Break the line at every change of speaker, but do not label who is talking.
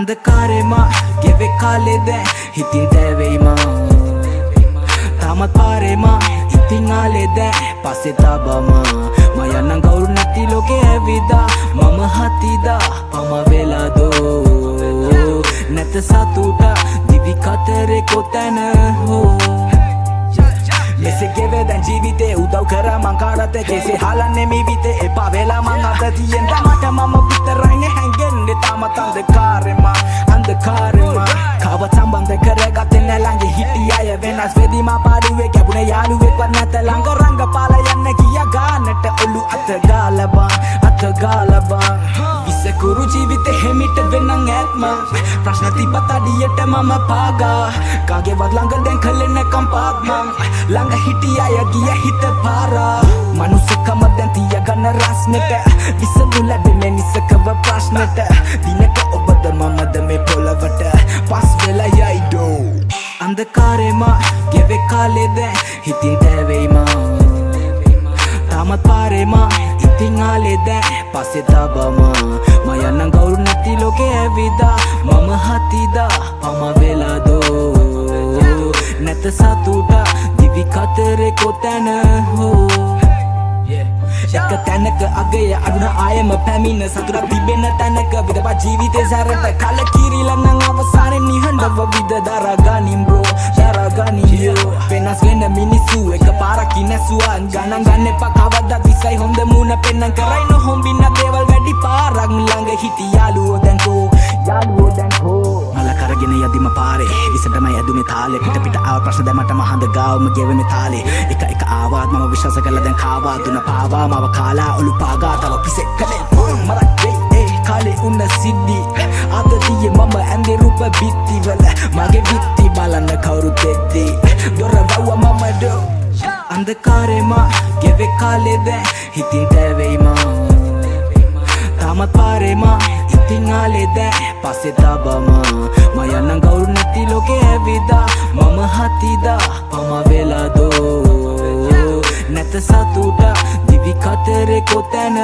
අන්ධකාරෙම ගෙවෙ කාලෙද හිතින් තැවෙයිම තාමත් පාරෙම ඉතින් ආලෙද පස්සෙ තබම මයන්නන් ගෞරු නැති ලෝකෙ ඇවිදා මම හතිදා පම වෙලාදෝ නැත සතුට දිවි කතරෙ කොතැන හෝ මෙසේ ගෙවේ දැන් ජීවිතේ උදව් කර මං කාටද කෙසේ හලන්නේ මිවිතේ එපා වෙලා මං අත තියෙන්න මට මම විතරයිනේ හැංගෙන්නේ තාමත් අන්ධකාරෙම කව සම්බන්ධ කරගත්තේ නැ ළඟ හිටිය අය වෙනස් වෙදී මා පාඩුවේ කැපුණේ යාළුවෙක්වත් නැත ළඟ රංගපාල යන්න ගියා ගානට ඔලු අත ගාලා බං විසකුරු ජීවිතේ හැමිට වෙනන් ඇත්ම ප්‍රශ්න තිබ්බත් අඩියට මම පාගා කාගේවත් ළඟ දැන් කලේ නැකම් පාත් මං ළඟ හිටිය අය ගිය හිත පාරා මනුස්සකම දැන් තියගන්න රස්නෙට විසඳු ලැබෙන්නේ නිසකව ප්‍රශ්නෙට දිනක ඔබද මමද මේ පොළවට පස් වෙලා යයිඩෝ අන්ධකාරෙම ගෙවෙ කාලෙද හිතින් තැවෙයිම තාමත් පාරෙම ඉතින් ආලෙද පස්සෙ තබම මයන්නන් ගෞරු නැති ලෝකෙ ඇවිදා මම හතිදා පම වෙලාදෝ නැත සතුට දිවි කතරෙ කොතැන හෝ එක තැනක අගය අඩුන ආයම පැමිණ සතුරක් තිබෙන තැනක විදපා ජීවිතේ සැරට කල කිරිලා නම් අවසානයේ නිහඬව විද දරාගනින් බ්‍රෝ දරාගනියෝ වෙනස් වෙන මිනිස්සු එක පාරක් ඉනසුවා ගණන් ගන්න එපා කවදා දිසයි හොඳ මුණ පෙන්නන් කරයි නොහොඹින්න දේවල් වැඩි පාරක් ළඟ හිටි යාළුවෝ දැන් කෝ මල කරගෙන යදිම පාරේ ඉසටම යදුමේ තාලේ පිට ආව ප්‍රශ්න දැමට මහඳ ගාවම ගෙවෙමේ තාලේ එක ආවාත් මම විශ්වාස කළා දැන් කාවා දුන පාවා මව කාලා ඔලු පාගා තව පිසෙක් කලේ මරක් ඒ කාලේ උන්න සිද්ධි අද දියේ මම ඇඳේ රූප බිත්ති වල මගේ විත්ති බලන්න කවුරු දෙද්දි දොර වව්ව මම දෝ අන්ධකාරෙම ගෙවෙ කාලෙද හිතින් තැවෙයිම තාමත් පාරෙම ඉතින් ආලෙද පස්සෙ තබම මයන්නන් ගෞරු නැති ලෝකෙ ඇවිදා මම හතිදා පම වෙලාදෝ නැත සතුට දිවි කතරෙ කොතැන